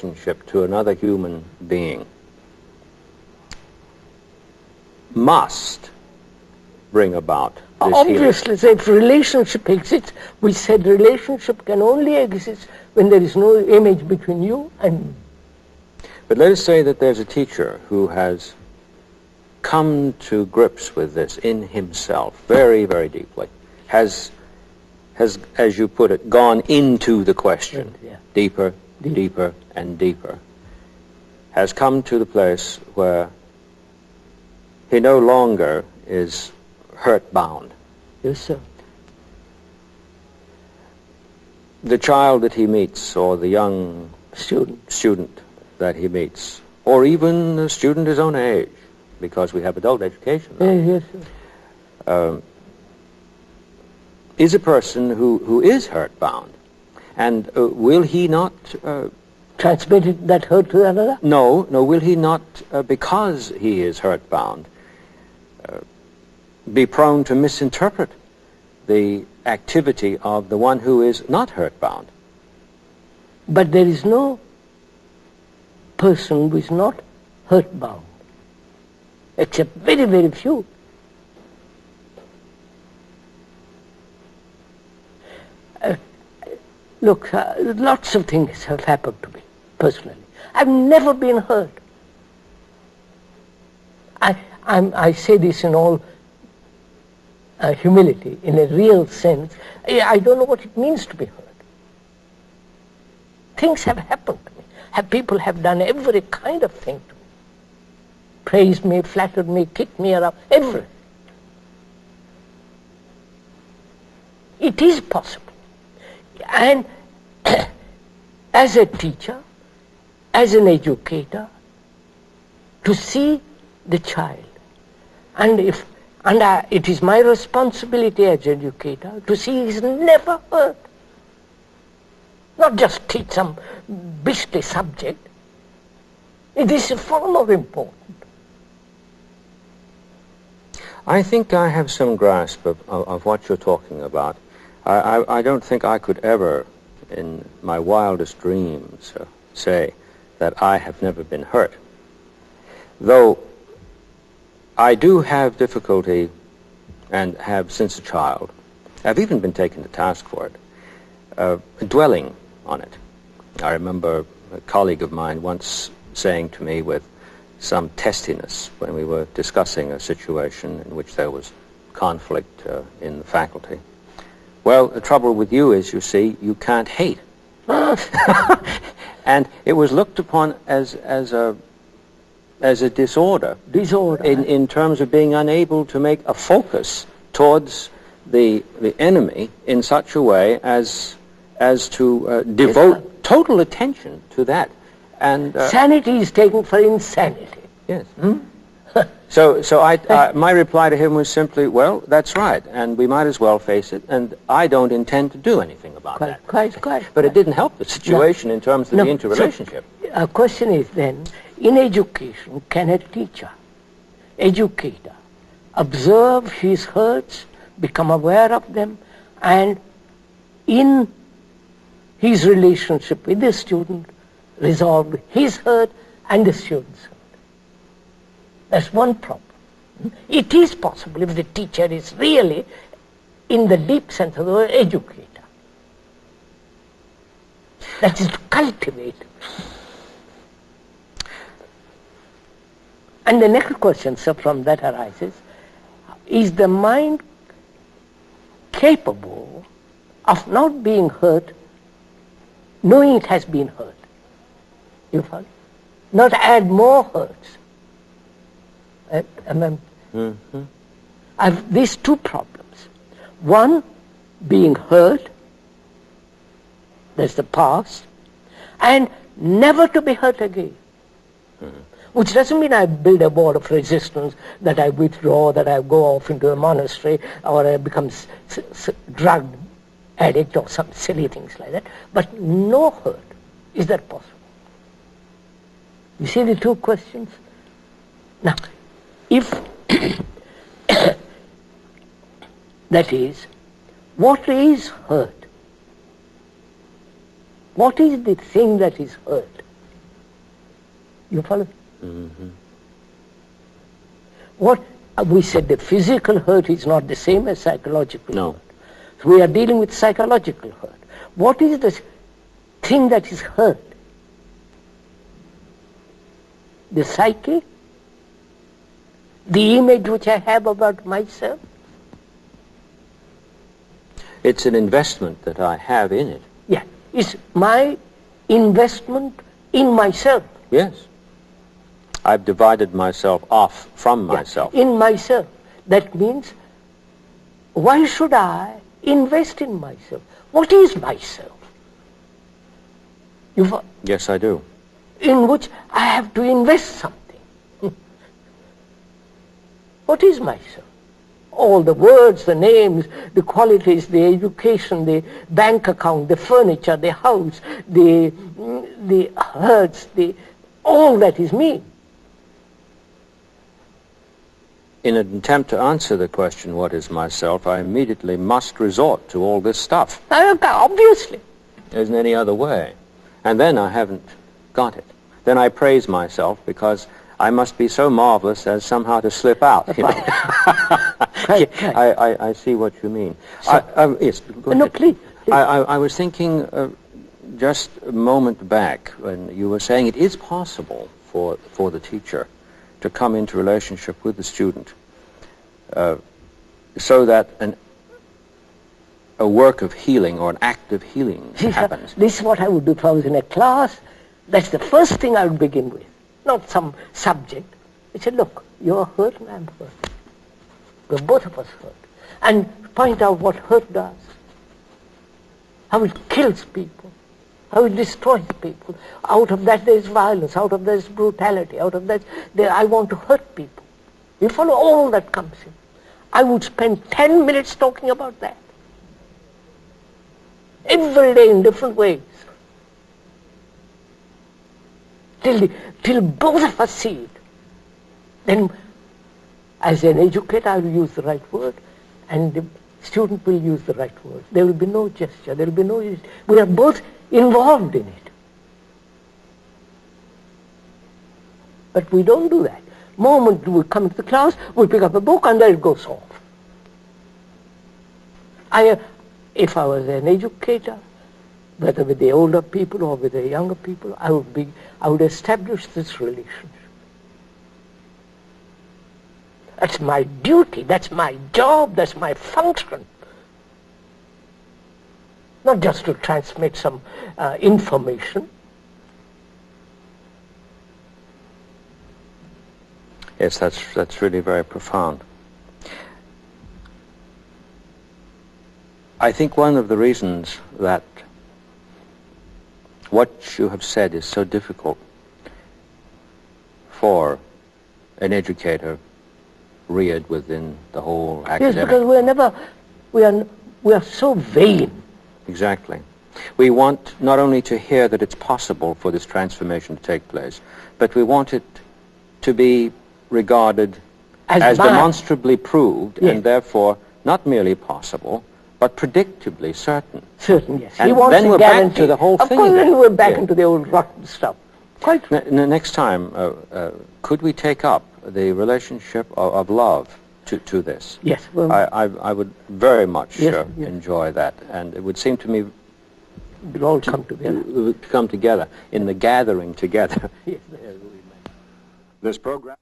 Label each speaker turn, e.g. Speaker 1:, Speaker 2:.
Speaker 1: relationship to another human being must bring about this
Speaker 2: obviously, so if relationship exists, we said relationship can only exist when there is no image between you and me.
Speaker 1: But let us say that there's a teacher who has come to grips with this in himself very, very deeply, has, as you put it, gone into the question, deeper, deeper, and deeper, has come to the place where he no longer is hurt-bound.
Speaker 2: Yes, sir.
Speaker 1: The child that he meets, or the young student that he meets, or even a student his own age, because we have adult education now,
Speaker 2: Yes, sir.
Speaker 1: is a person who is hurt-bound. And will he not...
Speaker 2: transmitted that hurt to another?
Speaker 1: No, will he not, because he is hurt-bound, be prone to misinterpret the activity of the one who is not hurt-bound?
Speaker 2: But there is no person who is not hurt-bound, except very, very few. Look, lots of things have happened to me, personally. I've never been hurt. I say this in all humility, in a real sense. I don't know what it means to be hurt. Things have happened to me. People have done every kind of thing to me. Praised me, flattered me, kicked me around, everything. It is possible. And as a teacher, as an educator, to see the child, and it is my responsibility as educator to see he's never hurt. Not just teach some beastly subject. It is far more important.
Speaker 1: I think I have some grasp of what you're talking about. I don't think I could ever, in my wildest dreams, say that I have never been hurt. Though I do have difficulty, and have since a child, I've even been taken to task for it, dwelling on it. I remember a colleague of mine once saying to me with some testiness when we were discussing a situation in which there was conflict in the faculty, well, the trouble with you is, you see, you can't hate. And it was looked upon as a disorder. In terms of being unable to make a focus towards the enemy in such a way as to devote total attention to that. And
Speaker 2: sanity is taken for insanity.
Speaker 1: Yes. So my reply to him was simply, well, that's right, and we might as well face it, and I don't intend to do anything about that.
Speaker 2: Quite.
Speaker 1: But it didn't help the situation in terms of the interrelationship.
Speaker 2: So, a question is then, in education, can a teacher, educator, observe his hurts, become aware of them, and in his relationship with the student, resolve his hurt and the student's hurt? That's one problem. It is possible if the teacher is really, in the deep sense of the word, educator. That is to cultivate. And the next question, sir, from that arises, is the mind capable of not being hurt, knowing it has been hurt? You follow? Not add more hurts. I have these two problems. One, being hurt, that's the past, and never to be hurt again. Which doesn't mean I build a wall of resistance, that I withdraw, that I go off into a monastery, or I become drug addict or some silly things like that. But no hurt. Is that possible? You see the two questions? Now, if that is, what is hurt? What is the thing that is hurt? You follow?
Speaker 1: Mm-hmm.
Speaker 2: What we said, the physical hurt is not the same as psychological
Speaker 1: No.
Speaker 2: hurt. So we are dealing with psychological hurt. What is the thing that is hurt? The psyche? The image which I have about myself?
Speaker 1: It's an investment that I have in it.
Speaker 2: Yeah, it's my investment in myself.
Speaker 1: Yes. I've divided myself off from myself.
Speaker 2: In myself. That means, why should I invest in myself? What is myself?
Speaker 1: Yes, I do.
Speaker 2: In which I have to invest something. What is myself? All the words, the names, the qualities, the education, the bank account, the furniture, the house, the herds, all that is me.
Speaker 1: In an attempt to answer the question, what is myself, I immediately must resort to all this stuff.
Speaker 2: Obviously.
Speaker 1: There isn't any other way. And then I haven't got it. Then I praise myself because I must be so marvelous as somehow to slip out. You know? I see what you mean.
Speaker 2: So,
Speaker 1: yes, go
Speaker 2: no,
Speaker 1: ahead.
Speaker 2: please.
Speaker 1: I was thinking just a moment back when you were saying it is possible for the teacher to come into relationship with the student so that a work of healing or an act of healing happens.
Speaker 2: This is what I would do if I was in a class. That's the first thing I would begin with. Not some subject. I said, look, you're hurt and I'm hurt. We're both of us hurt. And point out what hurt does. How it kills people. How it destroys people. Out of that there is violence. Out of that is brutality. Out of that, I want to hurt people. You follow all that comes in. I would spend 10 minutes talking about that. Every day in different ways. Till both of us see it. Then, as an educator, I will use the right word, and the student will use the right word. There will be no gesture. There will be no. We are both involved in it. But we don't do that. Moment we come into the class, we pick up a book, and there it goes off. If I was an educator, whether with the older people or with the younger people, I would establish this relationship. That's my duty, that's my job, that's my function. Not just to transmit some information.
Speaker 1: Yes, that's really very profound. I think one of the reasons that what you have said is so difficult for an educator reared within the whole academic.
Speaker 2: Yes, because we are so vain.
Speaker 1: Exactly. We want not only to hear that it's possible for this transformation to take place, but we want it to be regarded as demonstrably proved,
Speaker 2: yes,
Speaker 1: and therefore not merely possible, but predictably certain.
Speaker 2: Certain, yes.
Speaker 1: And then we're back to the whole thing.
Speaker 2: Of course,
Speaker 1: again.
Speaker 2: then we're back into the old rotten stuff. Quite.
Speaker 1: Next time, could we take up the relationship of love to this?
Speaker 2: Yes. Well,
Speaker 1: I would very much
Speaker 2: yes.
Speaker 1: enjoy that, and it would seem to me
Speaker 2: we'll all come together.
Speaker 1: Come together in the gathering together.
Speaker 2: Yes.
Speaker 1: This program.